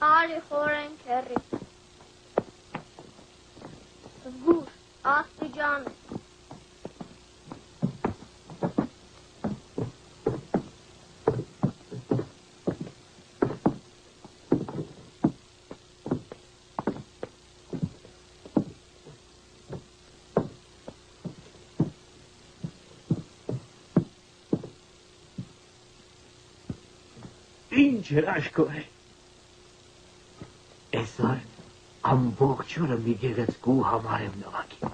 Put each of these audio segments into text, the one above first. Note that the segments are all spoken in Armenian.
Արի խորեն քերի։ Զգուր, աստիճան է։ Ինչ հրաշքով է։ Այսօր ամբողջ օրը մի գեղեցկու համար եմ նվագի։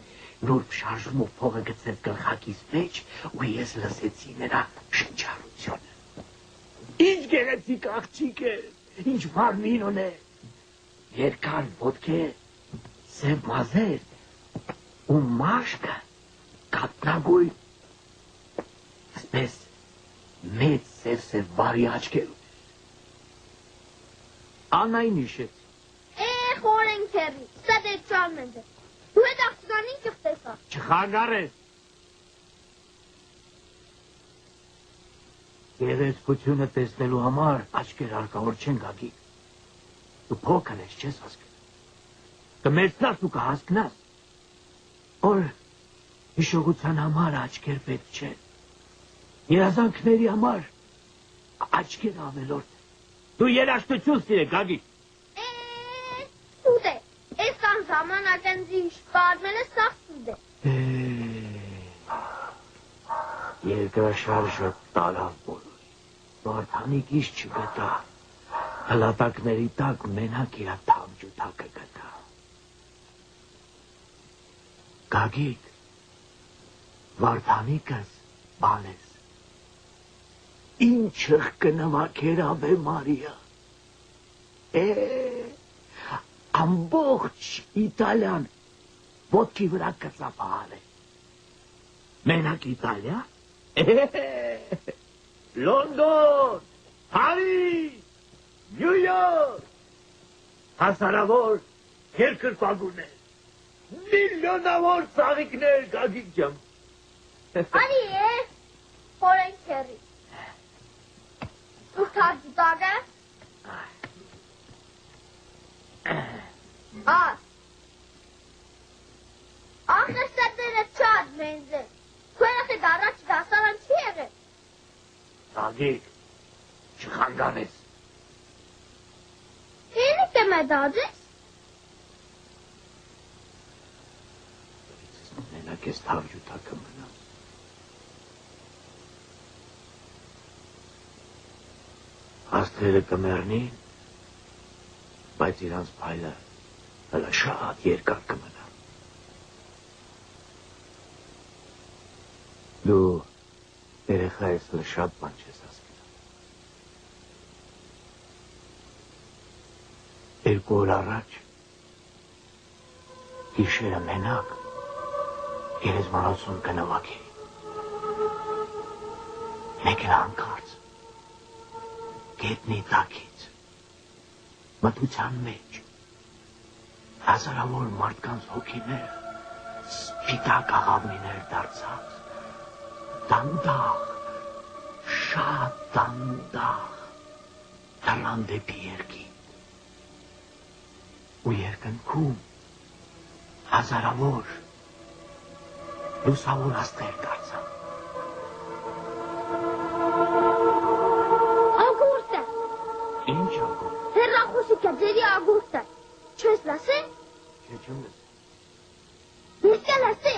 Նուրբ շարժումով փողը գցեց գլխակիս մեջ ու ես լսեցի նրա շնչառությունը։ Ինչ գեղեցիկ աղջիկ է, ինչ մարմին ունե։ Երկար ոտքեր, սև մազեր ու մաշկը կատնագույն։ Այսպես մեծ սև բարի աչքեր։ Անայն իշեց։ Խորեն քերի, սա դեպչան մենձ է։ Դու հետ աղջկան ինչ ղտեսա։ Չխանգարես։ Գեղեցկությունը տեսնելու համար աչքեր հարկավոր չեն գագի։ Դու փոքր ես, չես հասկնա։ Կմեծնաս ու կհասկնաս, որ հիշողության համար աչքեր պետք չեն։ Երազանքների համար աչքեր ավելորդ։ Դու երաշտություն սիրե, գագի։ Սուտ է, ես կան ժամանակ ընձ ինչ պարմել է սաղ սուտ է։ Երկրաշարժը տարավ բոլորի, Վարդանիկ իշ չգտա, հլատակների տակ մենակ իրա թավջութակը գտա։ Գագիկ, Վարդանիկս բանես, ինչըղ կնվակեր ավե Մարիա, ամբողջ Իտալիան ոտքի վրա կծապահար է։ Մենակ Իտալիա, Լոնդոն, Փարիզ, Նյու Յորք, հասարավոր երկրպագուներ, միլիոնավոր ծաղիկներ, Գագիկ ջան։ Արի է, խորեն քերի։ Դու թարջուտակ է։ Ախր սետերը չադ մենձ է։ Քույրախի դարաչ դասարան չի եղել։ Գագիկ, չխանգարես։ Ինիք է մեդաձես։ Մենակ ես թավջութակը մնամ։ Աստղերը կմեռնին, բայց իրանց փայլը հլը շատ երկար կմնա։ Դու երեխա ես հլը շատ բան չես հասկնա։ Երկու օր առաջ գիշերը մենակ գերեզմանոցում կնվագեի։ Մեկ էլ հանկարծ գետնի տակից, մթության մեջ, հազարավոր մարդկանց հոգիներ, սպիտակ աղավնիներ դարձած, դանդաղ, շատ դանդաղ, դռան դեպի երկինք, ու երկնքում հազարավոր լուսավոր աստղեր դարձան։ Ինչ ագորտ։ Հեռախոսիկը ձերի ագորտ է։ Չես լասե։ Չէ, չեմ լսե։ Ես կա լասե։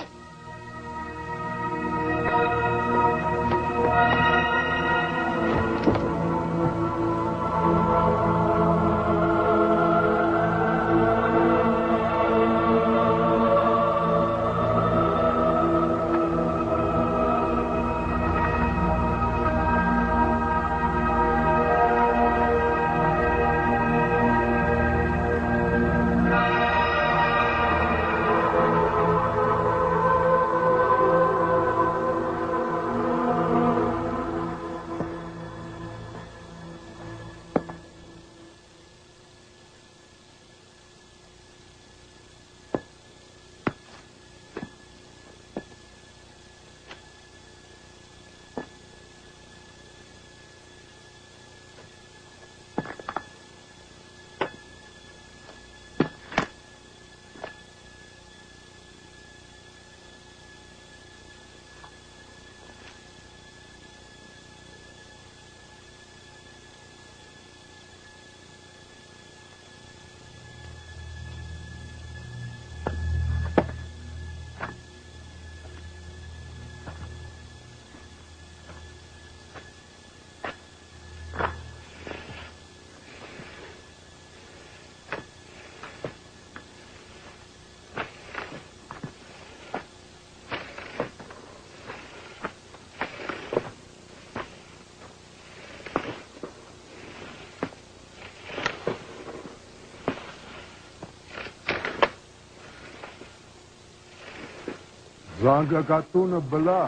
Զանգակատունը բլա,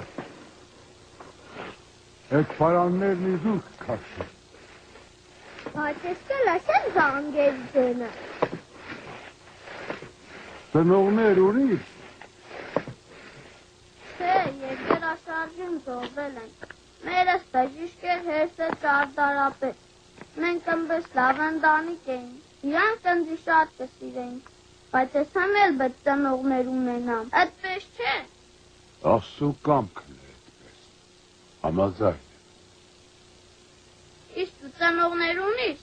այդ պարաններն իզուք կաշի։ Բայց ես կել ասեմ զանգեր ձենը։ Ծնողներ ունիր։ Չէ, երկերաշարժին զոհվել են։ Մերս բժիշկեր հերսը ճարտարապետ։ Մենք ըմբս լավ ընտանիք էինք։ Իրանք ընձի շատ կսիրեինք։ Բայց ես համ էլ պետք ծնողներ ունենամ։ Այդպես չէ։ Աստծո կամքն է այդպես։ Համաձայն եմ։ Իսկ դու ծնողներ ունիս։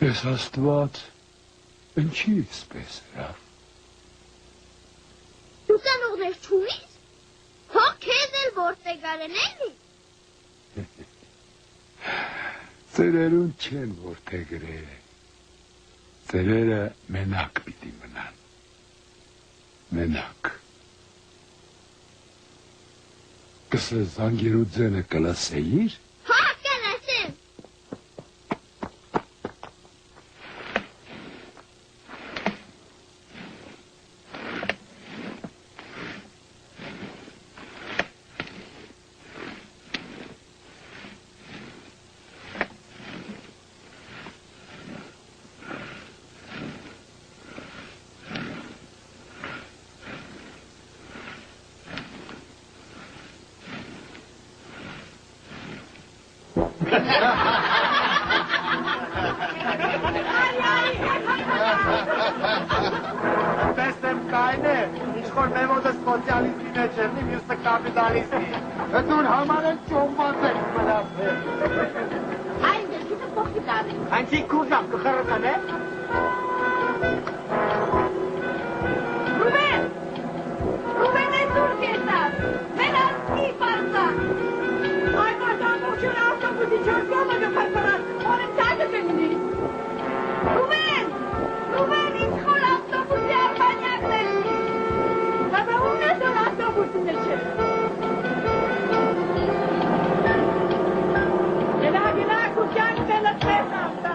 Ես Աստված, ինչի էսպես հրավ։ Դու ծնողներ չունիս։ Հո քեզ էլ որտեղ արեն էլի։ Ծերերուն չեն որտեղ գրել։ Ծերերը մենակ պիտի մնան։ Մենակ։ Կսե զանգերու ձենը կլասեիր։ Հա, կլասեմ։ Տեսնեմ կայն է, ինչ-որ մեմոդը սոցիալիզմի մեջ եմ, մյուսը կապիտալիզմի։ Դուր համար են ճոմված եք մնացել։ Այն դեպքիցը փոխի դարի։ Անցի կուզամ, կխրըտան է։ Ռուբեն է դուր կետար։ Մեն ասկի պարսա։ Ay pardon, boşuna avtobusu çok olmadı pasalar. Onun sadece bindi. Ruben, hiç kol avtobusu yapmayacaklar. Baba o ne son avtobusu neşe? Gela kucağını belatmaya kalktı.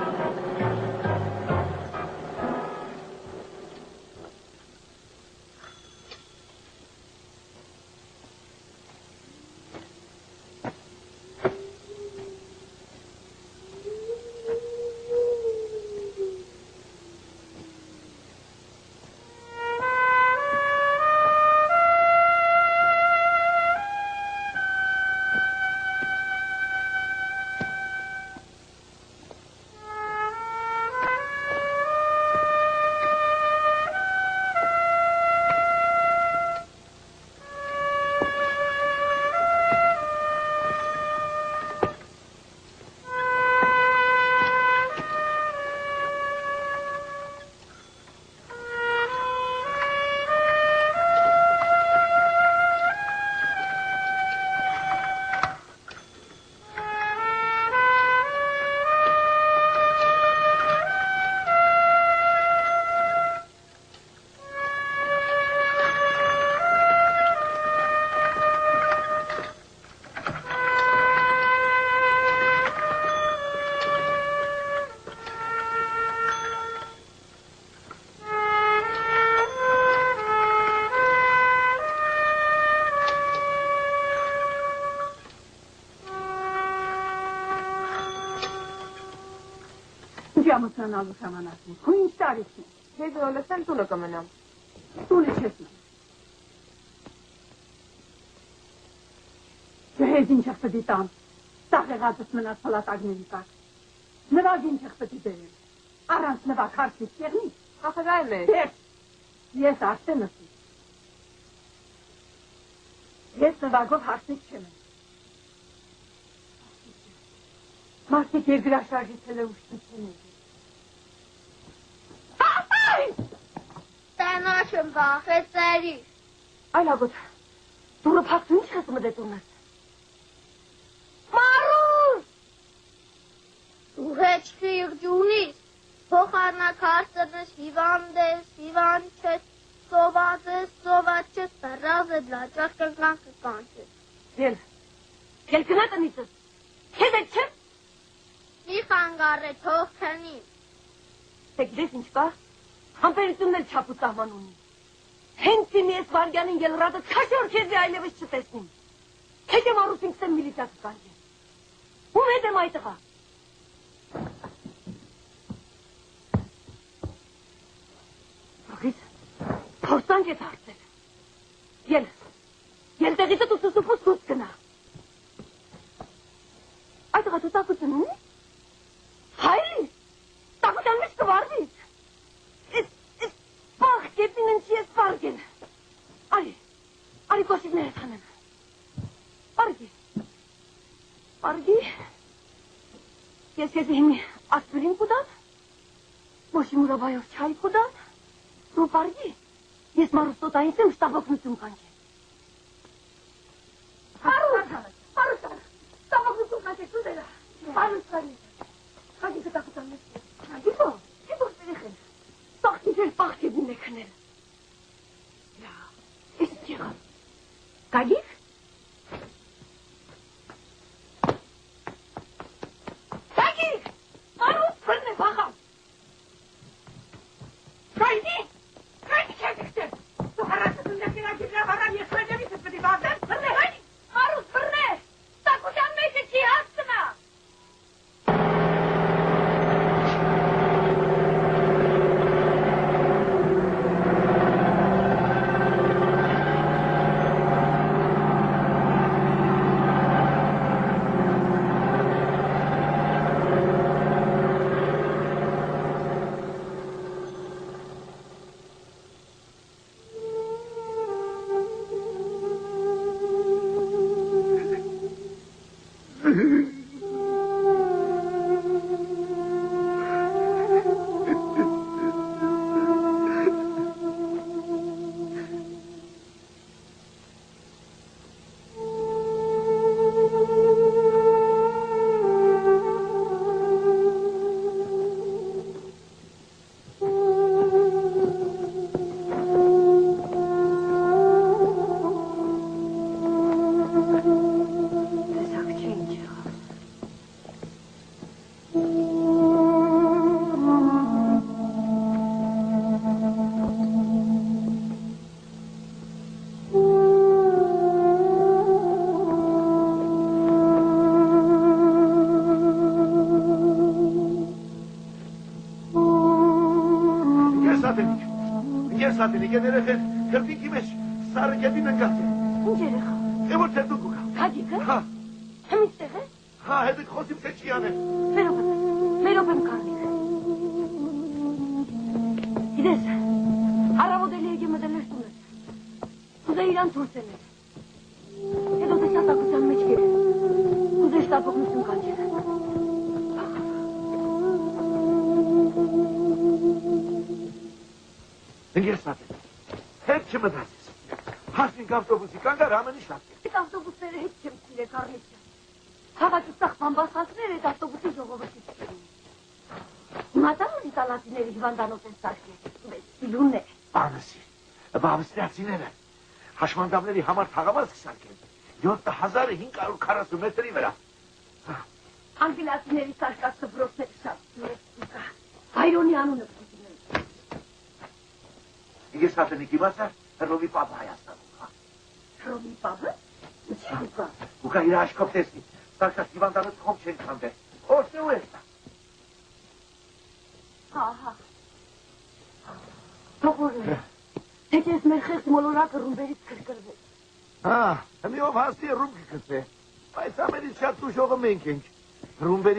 Ամուսնանալու ժամանակին, քո ինչ տարիքն է։ Ես ոլսեմ տունը կմնամ։ Տունը չես մնա։ Ես ինչ պետք է տամ, տաղեղածս մնաց փլատագների տակ։ Նվագ ինչ պետք է բերեմ, առանց նվագ հարցից կեղնի։ Ախրայմ է։ Ես արդեն ասի։ Ես նվագով հարցից չեմ եմ։ Մարդիկ երկրաշարժից հելը ուշտություն է։ Տանաշն վախեցերի։ Այ լագոտ, դուրը փակցու ինչ ես մդետ ունես։ Մարուս! Դու հեչքի իղջունիս, փոխարնակ հարցնս հիվանդ ես, հիվանդ չես, սոված ես, սոված չես, պրազ է դլաճախ կնկանք չես։ Ել գնա տնիցս, քեզ է չեմ։ Մի խանգարե թող քնի։ Թե գիտես ինչ կա։ Համբերությունն էլ չափ ու սահման ունի։ Հենց իմ ես վարգյանին ելրատը քաշոր քեզի այլևս չտեսնիմ։ Հետ եմ առուս ինքս եմ միլիցիա կկանջեմ։ Ում հետ եմ այդ ղա։ Աղից, փորձանք ես հարցել։ Ելտեղիցը դու սուսուպուս դուս գնա։ Այդ ղա դու տակություն ունի։ Հայրի, տակության մեջ կվարվից։ Ես պաղ կետին ընչի ես պարգել։ Արի կոշիկներս հանեմ։ Պարգի, ես քեզի հիմի ասպիրին կուդան, մոշի մուրաբայով չայ կուդան, դու պարգի, ես մարուստոտայից եմ շտաբակնություն կանջեմ։ Հարուս, շտաբակնություն կանջեք դուդելա, հարուս կարի, կագի կտակության մեզ, գիտո, ստերիխ են, սաղքի ձեր պաղ կեդին է քնել։ Ես չեղավ, կագիք? Գեներեխ քրտիկի մեջ սարը կետին ընկած է։ Ինչ երեխա։ Է որ դու կուկա։ Հագիկը։ Հա։ Հմիստեղ է։ Հա, հետը խոսիմ թե չի անե։ Մերոբ եմ կարնիկ։ Գիտես, առավոտելի եկի մտել ես տունս։ Ուզե իրան թուրցել ես։ Հետո դե շատակության մեջ կեր։ Ուզե շտապողնություն կանջել։ Ընգես նատել, հետ չմտացես, հասնինք ավտոբուսի կանգար ամենի շատկեր։ Այդ ավտոբուսները հետ չեմ սիրե կարնիցը, հաղաճի սաղ բամբասացներ այդ ավտոբուսի ժողովրդի չկերին։ Իմատան ունի տալատիների հիվանդանոց են սարկել, սիլուն է։ Բանսի, բավստրացիները, հաշմանդամների համար թաղամաս կսարկել, 7540 մետրի վրա։ Անգլիացիների սարկած դբրոցները շատ հայրոնի անունը Ես հատենիքի մասար, հրովի պաբը Հայաստանում, հա։ Հրովի պաբը? Ինչ կա։ Ուկա իր աշկով տեսնի, սարկած հիվանդանոց խոմ չեն կանդել, ոսն ու ես դա։ Հա։ Թողոր է, թեք ես մեր խեղտ մոլորակը ռումբերից կրկրվեց։ Հա, հմիով հասնի ռումբ կկծե, բայց ամենից շատ տուշողը մենք ենք, ռումբերի